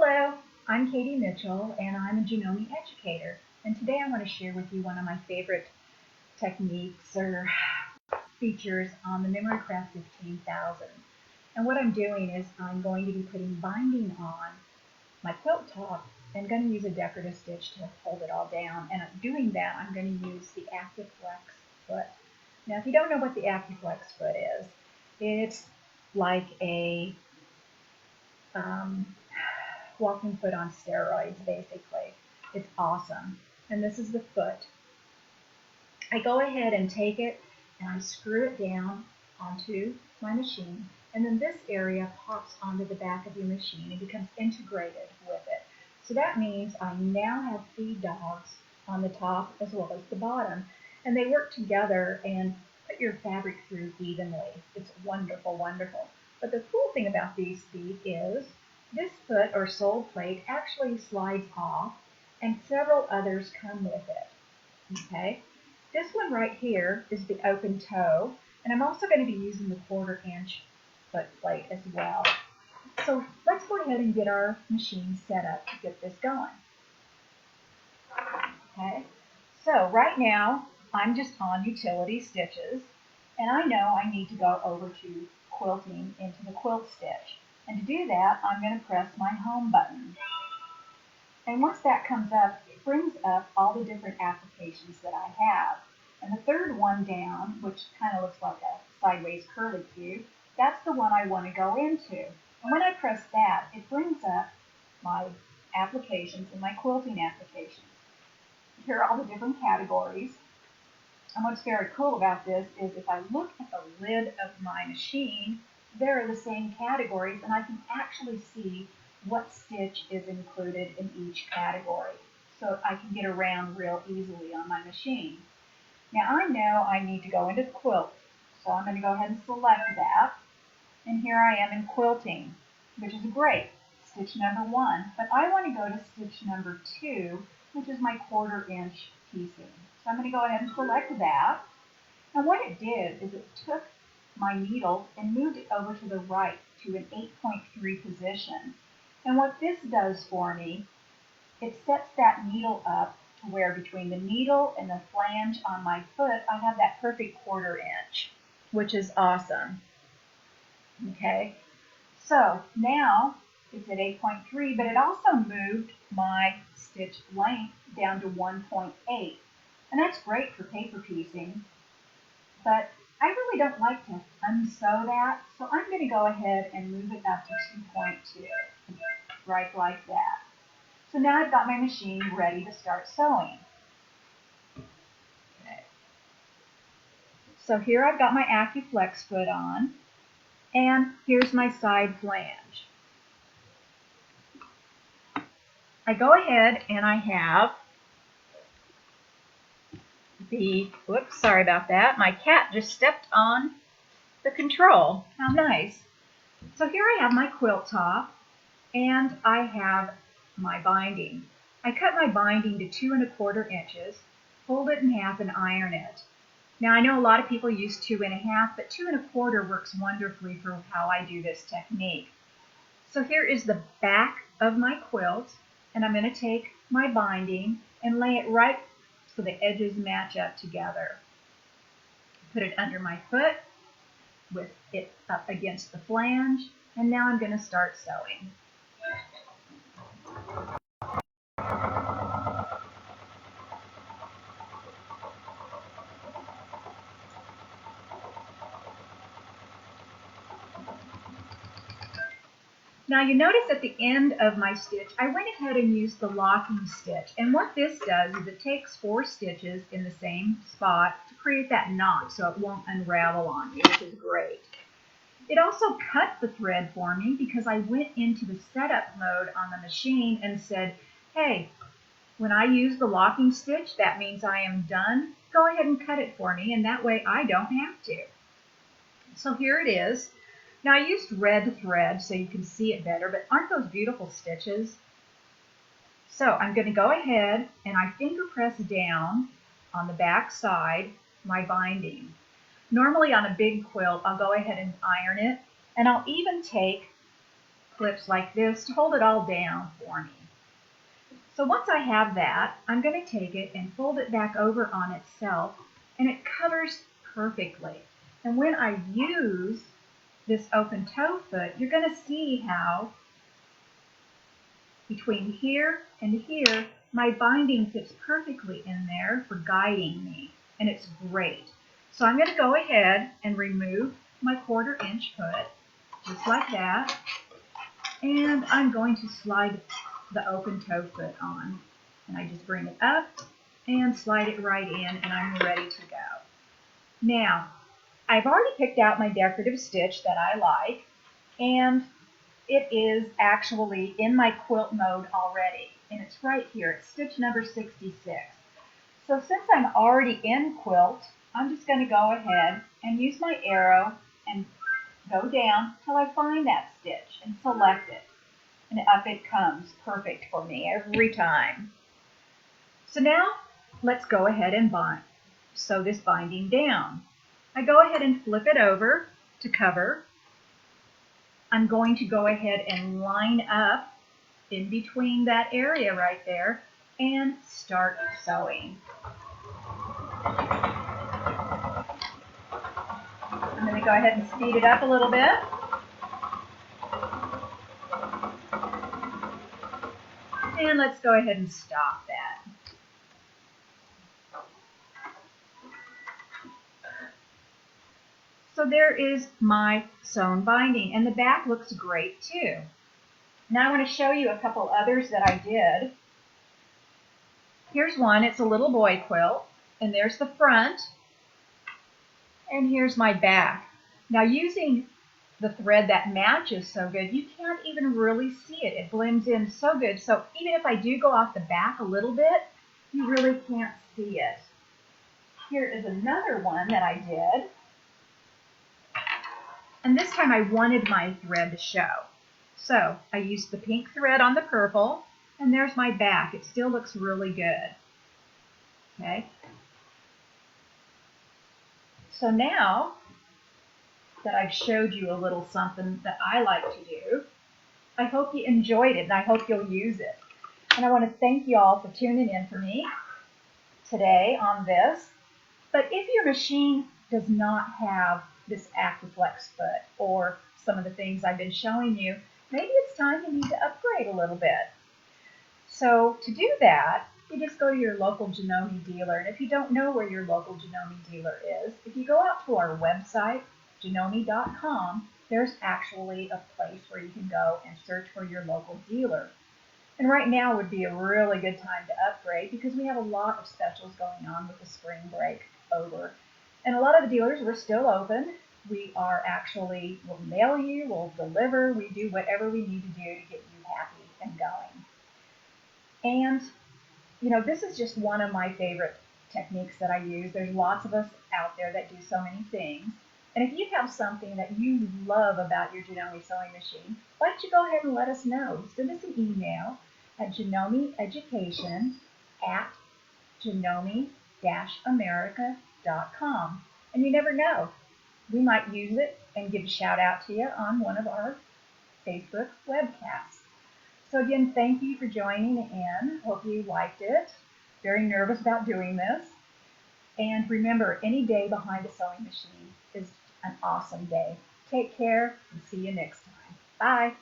Hello, I'm Katy Mitchell and I'm a Janome Educator, and today I want to share with you one of my favorite techniques or features on the MemoryCraft 15,000. And what I'm doing is I'm going to be putting binding on my quilt top and going to use a decorative stitch to hold it all down, and doing that I'm going to use the AcuFlex foot. Now if you don't know what the AcuFlex foot is, it's like a walking foot on steroids, basically. It's awesome. And this is the foot. I go ahead and take it and I screw it down onto my machine, and then this area pops onto the back of your machine and becomes integrated with it. So that means I now have feed dogs on the top as well as the bottom, and they work together and put your fabric through evenly. It's wonderful, wonderful. But the cool thing about these feet is this foot or sole plate actually slides off, and several others come with it. Okay, this one right here is the open toe, and I'm also going to be using the 1/4 inch foot plate as well. So let's go ahead and get our machine set up to get this going. Okay, so right now I'm just on utility stitches, and I know I need to go over to quilting into the quilt stitch. And to do that, I'm going to press my home button. And once that comes up, it brings up all the different applications that I have. And the third one down, which kind of looks like a sideways curly cube, that's the one I want to go into. And when I press that, it brings up my applications and my quilting applications. Here are all the different categories. And what's very cool about this is if I look at the lid of my machine, there are the same categories, and I can actually see what stitch is included in each category. So I can get around real easily on my machine. Now I know I need to go into the quilt, so I'm going to go ahead and select that. And here I am in quilting, which is great, stitch number 1. But I want to go to stitch number 2, which is my 1/4 inch piecing. So I'm going to go ahead and select that. And what it did is it took my needle and moved it over to the right to an 8.3 position. And what this does for me, it sets that needle up to where between the needle and the flange on my foot, I have that perfect 1/4 inch, which is awesome. Okay, so now it's at 8.3, but it also moved my stitch length down to 1.8. And that's great for paper piecing, but I really don't like to unsew that, so I'm going to go ahead and move it up to 2.2, right like that. So now I've got my machine ready to start sewing. Okay. So here I've got my AcuFlex foot on, and here's my side flange. I go ahead and I have whoops, sorry about that. My cat just stepped on the control. How nice. So here I have my quilt top, and I have my binding. I cut my binding to 2 1/4 inches, fold it in half and iron it. Now I know a lot of people use 2 1/2, but 2 1/4 works wonderfully for how I do this technique. So here is the back of my quilt, and I'm going to take my binding and lay it right so the edges match up together. Put it under my foot with it up against the flange, and now I'm going to start sewing. Now you notice at the end of my stitch, I went ahead and used the locking stitch. And what this does is it takes 4 stitches in the same spot to create that knot so it won't unravel on you, which is great. It also cut the thread for me because I went into the setup mode on the machine and said, hey, when I use the locking stitch, that means I am done. Go ahead and cut it for me, and that way I don't have to. So here it is. Now I used red thread so you can see it better, but aren't those beautiful stitches? So I'm going to go ahead and I finger press down on the back side my binding. Normally on a big quilt, I'll go ahead and iron it, and I'll even take clips like this to hold it all down for me. So once I have that, I'm going to take it and fold it back over on itself, and it covers perfectly. And when I use this open toe foot, you're going to see how between here and here, my binding fits perfectly in there for guiding me, and it's great. So I'm going to go ahead and remove my 1/4 inch foot, just like that, and I'm going to slide the open toe foot on. And I just bring it up and slide it right in, and I'm ready to go. Now, I've already picked out my decorative stitch that I like, and it is actually in my quilt mode already, and it's right here. It's stitch number 66. So since I'm already in quilt, I'm just going to go ahead and use my arrow and go down till I find that stitch and select it. And up it comes, perfect for me every time. So now let's go ahead and sew this binding down. I go ahead and flip it over to cover. I'm going to go ahead and line up in between that area right there and start sewing. I'm going to go ahead and speed it up a little bit. And let's go ahead and stop that. So there is my sewn binding, and the back looks great too. Now I want to show you a couple others that I did. Here's one, it's a little boy quilt, and there's the front, and here's my back. Now using the thread that matches so good, you can't even really see it. It blends in so good. So even if I do go off the back a little bit, you really can't see it. Here is another one that I did. And this time I wanted my thread to show. So I used the pink thread on the purple, and there's my back. It still looks really good. Okay. So now that I've showed you a little something that I like to do, I hope you enjoyed it, and I hope you'll use it. And I want to thank you all for tuning in for me today on this. But if your machine does not have this AcuFlex foot or some of the things I've been showing you, maybe it's time you need to upgrade a little bit. So to do that, you just go to your local Janome dealer. And if you don't know where your local Janome dealer is, if you go out to our website, Janome.com, there's actually a place where you can go and search for your local dealer. And right now would be a really good time to upgrade because we have a lot of specials going on with the spring break over. And a lot of the dealers, we're still open. We are actually, we'll mail you, we'll deliver, we do whatever we need to do to get you happy and going. And, you know, this is just one of my favorite techniques that I use. There's lots of us out there that do so many things. And if you have something that you love about your Janome sewing machine, why don't you go ahead and let us know. Send us an email at janome-education@janome-america.com. And you never know, we might use it and give a shout out to you on one of our Facebook webcasts. So again, thank you for joining in. Hope you liked it. Very nervous about doing this. And remember, any day behind a sewing machine is an awesome day. Take care and see you next time. Bye.